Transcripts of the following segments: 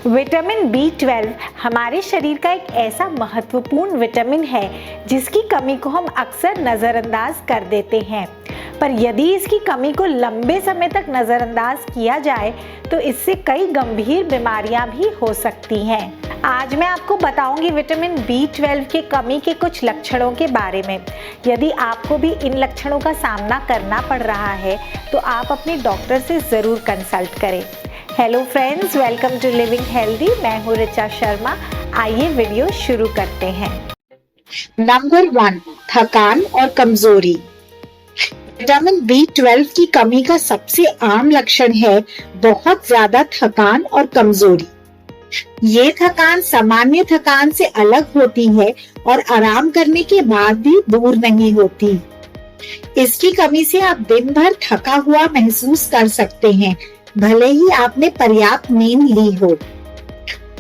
Vitamin B12 हमारे शरीर का एक ऐसा महत्वपूर्ण विटामिन है जिसकी कमी को हम अक्सर नज़रअंदाज कर देते हैं, पर यदि इसकी कमी को लंबे समय तक नज़रअंदाज किया जाए तो इससे कई गंभीर बीमारियां भी हो सकती हैं। आज मैं आपको बताऊंगी विटामिन B12 की कमी के कुछ लक्षणों के बारे में। यदि आपको भी इन लक्षणों का सामना करना पड़ रहा है तो आप अपने डॉक्टर से ज़रूर कंसल्ट करें। Hello friends, welcome to living healthy. मैं हूँ ऋचा शर्मा। आइए वीडियो शुरू करते हैं। नंबर 1, थकान और कमजोरी। विटामिन B12 की कमी का सबसे आम लक्षण है बहुत ज्यादा थकान और कमजोरी। ये थकान सामान्य थकान से अलग होती है और आराम करने के बाद भी दूर नहीं होती। इसकी कमी से आप दिन भर थका हुआ महसूस कर सकते हैं, भले ही आपने पर्याप्त नींद ली हो।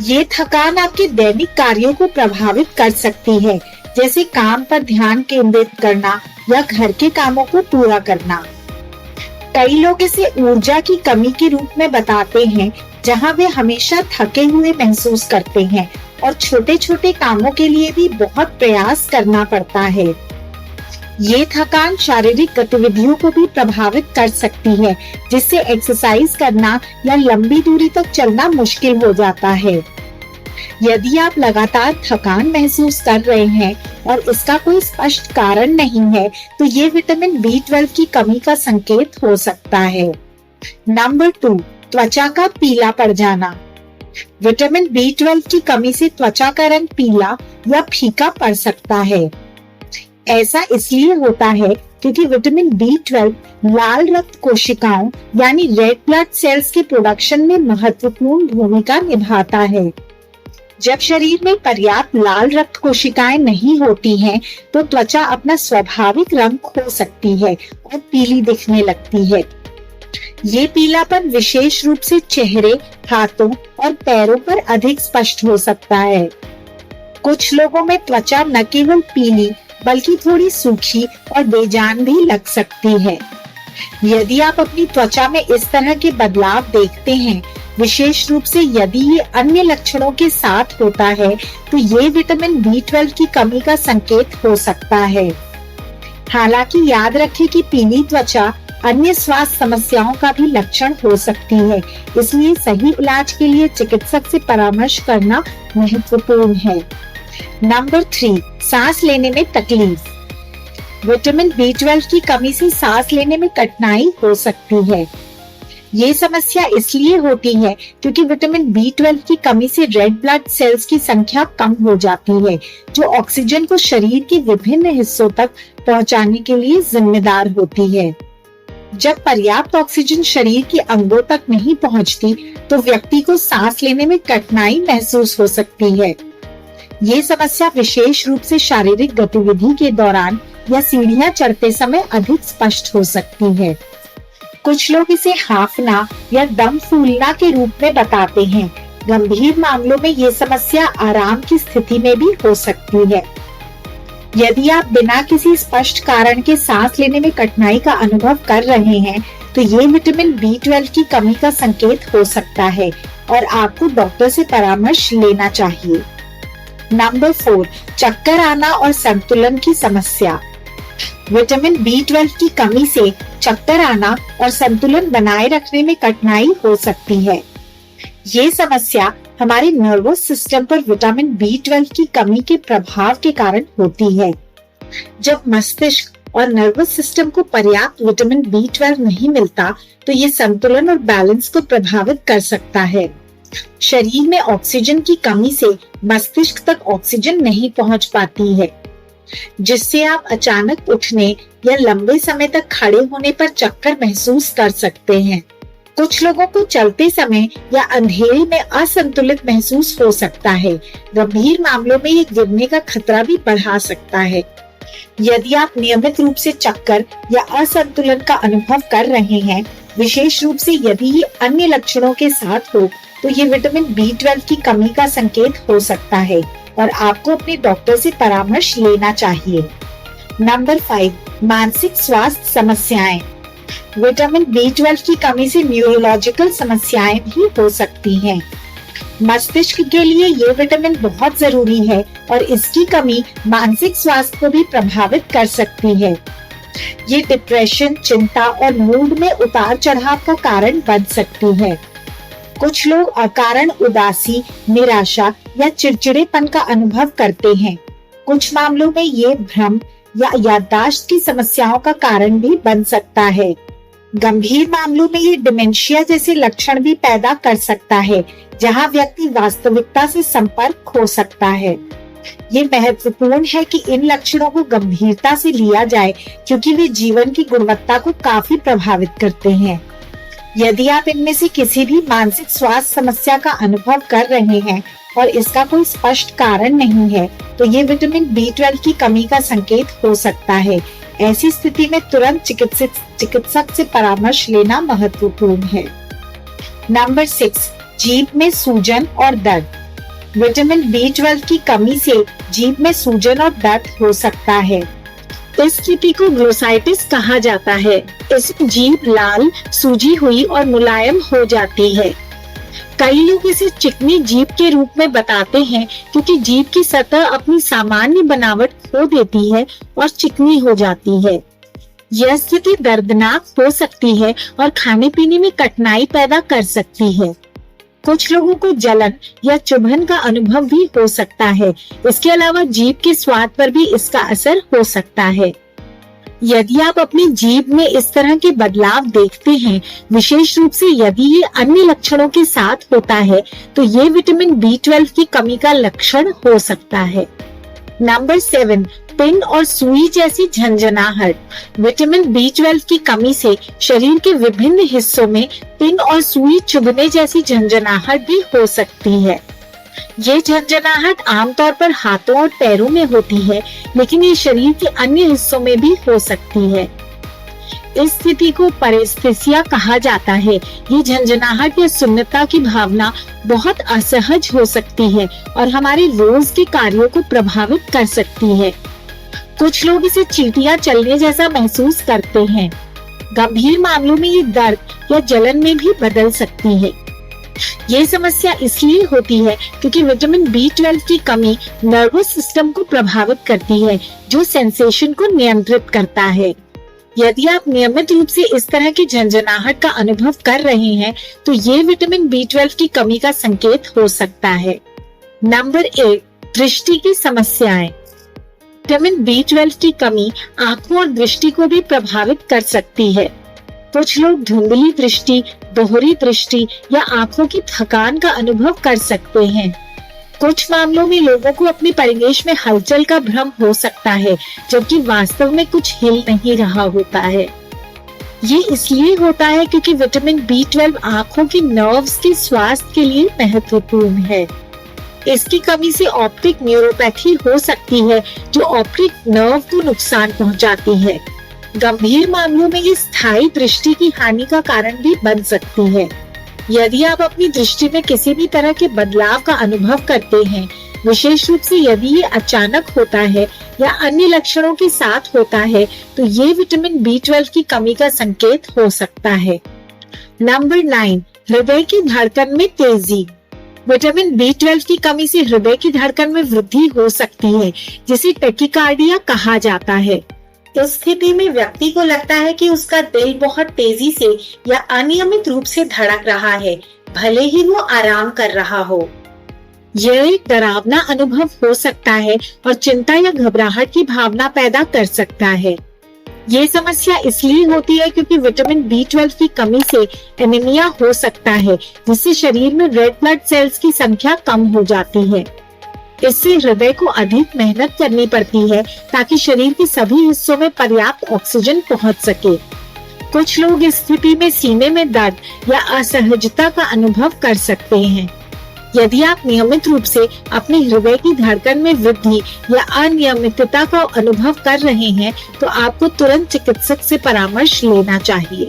ये थकान आपके दैनिक कार्यों को प्रभावित कर सकती है, जैसे काम पर ध्यान केंद्रित करना या घर के कामों को पूरा करना। कई लोग इसे ऊर्जा की कमी के रूप में बताते हैं, जहां वे हमेशा थके हुए महसूस करते हैं और छोटे छोटे कामों के लिए भी बहुत प्रयास करना पड़ता है। ये थकान शारीरिक गतिविधियों को भी प्रभावित कर सकती है, जिससे एक्सरसाइज करना या लंबी दूरी तक चलना मुश्किल हो जाता है। यदि आप लगातार थकान महसूस कर रहे हैं और इसका कोई स्पष्ट कारण नहीं है, तो ये विटामिन B12 की कमी का संकेत हो सकता है। नंबर 2, त्वचा का पीला पड़ जाना। विटामिन B12 की कमी से त्वचा का रंग पीला या फीका पड़ सकता है। ऐसा इसलिए होता है क्योंकि विटामिन B12 लाल रक्त कोशिकाओं यानी रेड ब्लड सेल्स के प्रोडक्शन में महत्वपूर्ण भूमिका निभाता है। जब शरीर में पर्याप्त लाल रक्त कोशिकाएं नहीं होती हैं, तो त्वचा अपना स्वाभाविक रंग खो सकती है और पीली दिखने लगती है। ये पीलापन विशेष रूप से चेहरे, हाथों और पैरों पर अधिक स्पष्ट हो सकता है। कुछ लोगों में त्वचा न केवल पीली बल्कि थोड़ी सूखी और बेजान भी लग सकती है। यदि आप अपनी त्वचा में इस तरह के बदलाव देखते हैं, विशेष रूप से यदि ये अन्य लक्षणों के साथ होता है, तो ये विटामिन B12 की कमी का संकेत हो सकता है। हालांकि याद रखें कि पीली त्वचा अन्य स्वास्थ्य समस्याओं का भी लक्षण हो सकती है, इसलिए सही इलाज के लिए चिकित्सक से परामर्श करना महत्वपूर्ण है। नंबर 3, सांस लेने में तकलीफ। विटामिन B12 की कमी से सांस लेने में कठिनाई हो सकती है। ये समस्या इसलिए होती है क्योंकि विटामिन B12 की कमी से रेड ब्लड सेल्स की संख्या कम हो जाती है, जो ऑक्सीजन को शरीर के विभिन्न हिस्सों तक पहुंचाने के लिए जिम्मेदार होती है। जब पर्याप्त ऑक्सीजन शरीर के अंगों तक नहीं पहुंचती, तो व्यक्ति को सांस लेने में कठिनाई महसूस हो सकती है। ये समस्या विशेष रूप से शारीरिक गतिविधि के दौरान या सीढ़ियां चढ़ते समय अधिक स्पष्ट हो सकती है। कुछ लोग इसे हांफना या दम फूलना के रूप में बताते हैं। गंभीर मामलों में ये समस्या आराम की स्थिति में भी हो सकती है। यदि आप बिना किसी स्पष्ट कारण के सांस लेने में कठिनाई का अनुभव कर रहे हैं, तो ये विटामिन B12 की कमी का संकेत हो सकता है और आपको डॉक्टर से परामर्श लेना चाहिए। नंबर 4, चक्कर आना और संतुलन की समस्या। विटामिन B12 की कमी से चक्कर आना और संतुलन बनाए रखने में कठिनाई हो सकती है। ये समस्या हमारे नर्वस सिस्टम पर विटामिन B12 की कमी के प्रभाव के कारण होती है। जब मस्तिष्क और नर्वस सिस्टम को पर्याप्त विटामिन B12 नहीं मिलता, तो ये संतुलन और बैलेंस को प्रभावित कर सकता है। शरीर में ऑक्सीजन की कमी से मस्तिष्क तक ऑक्सीजन नहीं पहुंच पाती है, जिससे आप अचानक उठने या लंबे समय तक खड़े होने पर चक्कर महसूस कर सकते हैं। कुछ लोगों को चलते समय या अंधेरे में असंतुलित महसूस हो सकता है। गंभीर मामलों में ये गिरने का खतरा भी बढ़ा सकता है। यदि आप नियमित रूप से चक्कर या असंतुलन का अनुभव कर रहे हैं, विशेष रूप से यदि ये अन्य लक्षणों के साथ हो, तो ये विटामिन B12 की कमी का संकेत हो सकता है और आपको अपने डॉक्टर से परामर्श लेना चाहिए। नंबर 5, मानसिक स्वास्थ्य समस्याएं। विटामिन B12 की कमी से न्यूरोलॉजिकल समस्याएं भी हो सकती हैं। मस्तिष्क के लिए ये विटामिन बहुत जरूरी है और इसकी कमी मानसिक स्वास्थ्य को भी प्रभावित कर सकती है। ये डिप्रेशन, चिंता और मूड में उतार चढ़ाव का कारण बन सकती है। कुछ लोग अकारण उदासी, निराशा या चिड़चिड़ेपन का अनुभव करते हैं। कुछ मामलों में ये भ्रम या याददाश्त की समस्याओं का कारण भी बन सकता है। गंभीर मामलों में ये डिमेंशिया जैसे लक्षण भी पैदा कर सकता है, जहां व्यक्ति वास्तविकता से संपर्क खो सकता है। ये महत्वपूर्ण है कि इन लक्षणों को गंभीरता से लिया जाए, क्योंकि वे जीवन की गुणवत्ता को काफी प्रभावित करते हैं। यदि आप इनमें से किसी भी मानसिक स्वास्थ्य समस्या का अनुभव कर रहे हैं और इसका कोई स्पष्ट कारण नहीं है, तो ये विटामिन B12 की कमी का संकेत हो सकता है। ऐसी स्थिति में तुरंत चिकित्सक से परामर्श लेना महत्वपूर्ण है। नंबर 6, जीभ में सूजन और दर्द। विटामिन B12 की कमी से जीभ में सूजन और दर्द हो सकता है। इस स्थिति को ग्लोसाइटिस कहा जाता है। इसमें जीभ लाल, सूजी हुई और मुलायम हो जाती है। कई लोग इसे चिकनी जीभ के रूप में बताते हैं, क्योंकि जीभ की सतह अपनी सामान्य बनावट खो देती है और चिकनी हो जाती है। यह स्थिति दर्दनाक हो सकती है और खाने पीने में कठिनाई पैदा कर सकती है। कुछ लोगों को जलन या चुभन का अनुभव भी हो सकता है। इसके अलावा जीभ के स्वाद पर भी इसका असर हो सकता है। यदि आप अपनी जीभ में इस तरह के बदलाव देखते हैं, विशेष रूप से यदि ये अन्य लक्षणों के साथ होता है, तो ये विटामिन B12 की कमी का लक्षण हो सकता है। नंबर 7, पिन और सुई जैसी झंझनाहट। विटामिन B12 की कमी से शरीर के विभिन्न हिस्सों में पिन और सुई चुभने जैसी झंझनाहट भी हो सकती है। ये झंझनाहट आमतौर पर हाथों और पैरों में होती है, लेकिन ये शरीर के अन्य हिस्सों में भी हो सकती है। इस स्थिति को पैरेस्थेसिया कहा जाता है। ये झंझनाहट या सुन्नता की भावना बहुत असहज हो सकती है और हमारे रोज के कार्यों को प्रभावित कर सकती है। कुछ लोग इसे चींटियां चलने जैसा महसूस करते हैं। गंभीर मामलों में ये दर्द या जलन में भी बदल सकती है। ये समस्या इसलिए होती है क्योंकि विटामिन B12 की कमी नर्वस सिस्टम को प्रभावित करती है, जो सेंसेशन को नियंत्रित करता है। यदि आप नियमित रूप से इस तरह की झंझनाहट का अनुभव कर रहे हैं, तो ये विटामिन B12 की कमी का संकेत हो सकता है। नंबर 8, दृष्टि की समस्याएं। विटामिन B12 की कमी आंखों और दृष्टि को भी प्रभावित कर सकती है। कुछ लोग धुंधली दृष्टि, दोहरी दृष्टि या आंखों की थकान का अनुभव कर सकते हैं। कुछ मामलों में लोगों को अपनी परिवेश में हलचल का भ्रम हो सकता है, जबकि वास्तव में कुछ हिल नहीं रहा होता है। ये इसलिए होता है क्योंकि विटामिन B12 आंखों की नर्व्स के स्वास्थ्य के लिए महत्वपूर्ण है। इसकी कमी से ऑप्टिक न्यूरोपैथी हो सकती है, जो ऑप्टिक नर्व को नुकसान पहुंचाती है। गंभीर मामलों में ये स्थायी दृष्टि की हानि का कारण भी बन सकती है। यदि आप अपनी दृष्टि में किसी भी तरह के बदलाव का अनुभव करते हैं, विशेष रूप से यदि ये अचानक होता है या अन्य लक्षणों के साथ होता है, तो ये विटामिन B12 की कमी का संकेत हो सकता है। नंबर 9, हृदय की धड़कन में तेजी। विटामिन B12 की कमी से हृदय की धड़कन में वृद्धि हो सकती है, जिसे टैकीकार्डिया कहा जाता है। इस स्थिति में व्यक्ति को लगता है कि उसका दिल बहुत तेजी से या अनियमित रूप से धड़क रहा है, भले ही वो आराम कर रहा हो। यह एक डरावना अनुभव हो सकता है और चिंता या घबराहट की भावना पैदा कर सकता है। ये समस्या इसलिए होती है क्योंकि विटामिन B12 की कमी से एनीमिया हो सकता है, जिससे शरीर में रेड ब्लड सेल्स की संख्या कम हो जाती है। इससे हृदय को अधिक मेहनत करनी पड़ती है ताकि शरीर के सभी हिस्सों में पर्याप्त ऑक्सीजन पहुंच सके। कुछ लोग इस स्थिति में सीने में दर्द या असहजता का अनुभव कर सकते हैं। यदि आप नियमित रूप से अपने हृदय की धड़कन में वृद्धि या अनियमितता का अनुभव कर रहे हैं, तो आपको तुरंत चिकित्सक से परामर्श लेना चाहिए।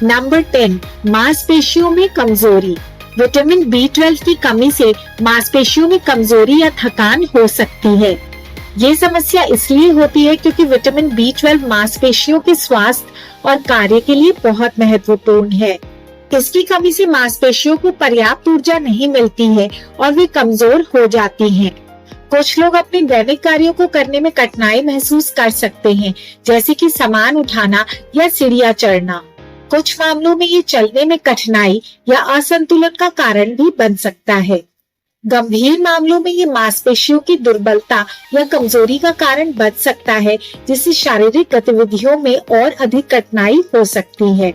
नंबर 10, मांसपेशियों में कमजोरी। विटामिन B12 की कमी से मांसपेशियों में कमजोरी या थकान हो सकती है। ये समस्या इसलिए होती है क्योंकि विटामिन B12 मांसपेशियों के स्वास्थ्य और कार्य के लिए बहुत महत्वपूर्ण है। इसकी कमी से मांसपेशियों को पर्याप्त ऊर्जा नहीं मिलती है और वे कमजोर हो जाती हैं। कुछ लोग अपने दैनिक कार्यों को करने में कठिनाई महसूस कर सकते हैं, जैसे कि सामान उठाना या सीढ़ियां चढ़ना। कुछ मामलों में ये चलने में कठिनाई या असंतुलन का कारण भी बन सकता है। गंभीर मामलों में ये मांसपेशियों की दुर्बलता या कमजोरी का कारण बन सकता है, जिससे शारीरिक गतिविधियों में और अधिक कठिनाई हो सकती है।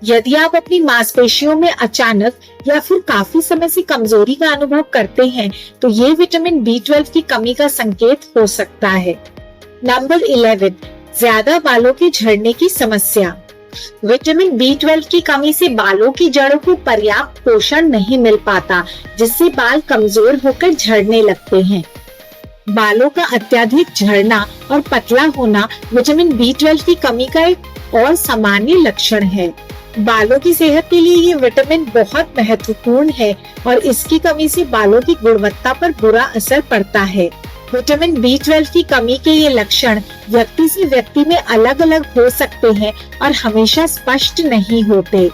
यदि आप अपनी मांसपेशियों में अचानक या फिर काफी समय से कमजोरी का अनुभव करते हैं, तो ये विटामिन B12 की कमी का संकेत हो सकता है। नंबर 11, ज्यादा बालों के झड़ने की समस्या। विटामिन B12 की कमी से बालों की जड़ों को पर्याप्त पोषण नहीं मिल पाता, जिससे बाल कमजोर होकर झड़ने लगते हैं। बालों का अत्यधिक झड़ना और पतला होना विटामिन B12 की कमी का एक और सामान्य लक्षण है। बालों की सेहत के लिए ये विटामिन बहुत महत्वपूर्ण है और इसकी कमी से बालों की गुणवत्ता पर बुरा असर पड़ता है। विटामिन B12 की कमी के ये लक्षण व्यक्ति से व्यक्ति में अलग अलग हो सकते हैं और हमेशा स्पष्ट नहीं होते।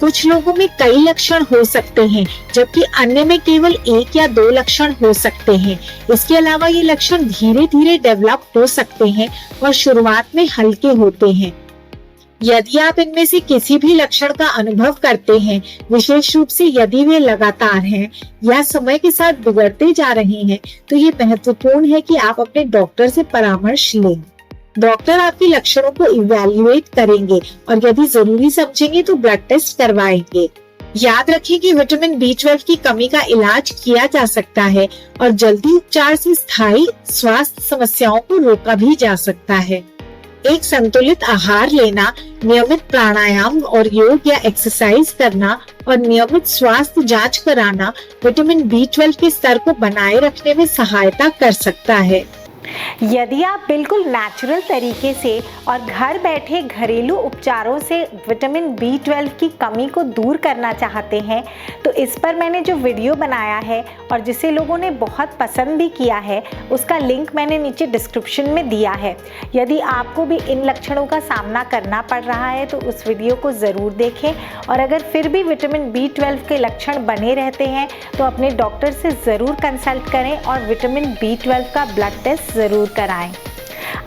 कुछ लोगों में कई लक्षण हो सकते हैं, जबकि अन्य में केवल 1 या 2 लक्षण हो सकते हैं। इसके अलावा ये लक्षण धीरे धीरे डेवलप हो सकते हैं और शुरुआत में हल्के होते हैं। यदि आप इनमें से किसी भी लक्षण का अनुभव करते हैं, विशेष रूप से यदि वे लगातार हैं या समय के साथ बिगड़ते जा रहे हैं, तो ये महत्वपूर्ण है कि आप अपने डॉक्टर से परामर्श लें। डॉक्टर आपके लक्षणों को इवैल्यूएट करेंगे और यदि जरूरी समझेंगे तो ब्लड टेस्ट करवाएंगे। याद रखें कि विटामिन B12 की कमी का इलाज किया जा सकता है और जल्दी उपचार से स्थायी स्वास्थ्य समस्याओं को रोका भी जा सकता है। एक संतुलित आहार लेना, नियमित प्राणायाम और योग या एक्सरसाइज करना और नियमित स्वास्थ्य जांच कराना विटामिन B12 के स्तर को बनाए रखने में सहायता कर सकता है। यदि आप बिल्कुल नेचुरल तरीके से और घर बैठे घरेलू उपचारों से विटामिन B12 की कमी को दूर करना चाहते हैं, तो इस पर मैंने जो वीडियो बनाया है और जिसे लोगों ने बहुत पसंद भी किया है, उसका लिंक मैंने नीचे डिस्क्रिप्शन में दिया है। यदि आपको भी इन लक्षणों का सामना करना पड़ रहा है तो उस वीडियो को ज़रूर देखें, और अगर फिर भी विटामिन B12 के लक्षण बने रहते हैं तो अपने डॉक्टर से ज़रूर कंसल्ट करें और विटामिन B12 का ब्लड टेस्ट ज़रूर कराएं।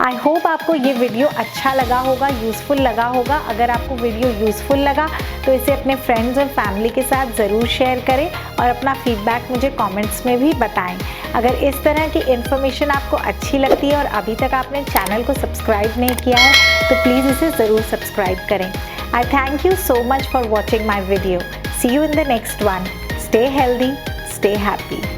आई होप आपको ये वीडियो अच्छा लगा होगा, यूज़फुल लगा होगा। अगर आपको वीडियो यूज़फुल लगा तो इसे अपने फ्रेंड्स और फैमिली के साथ ज़रूर शेयर करें और अपना फीडबैक मुझे कमेंट्स में भी बताएं। अगर इस तरह की इन्फॉर्मेशन आपको अच्छी लगती है और अभी तक आपने चैनल को सब्सक्राइब नहीं किया है तो प्लीज़ इसे ज़रूर सब्सक्राइब करें। I thank you so much for watching my video. See you in the next one. Stay healthy, stay happy.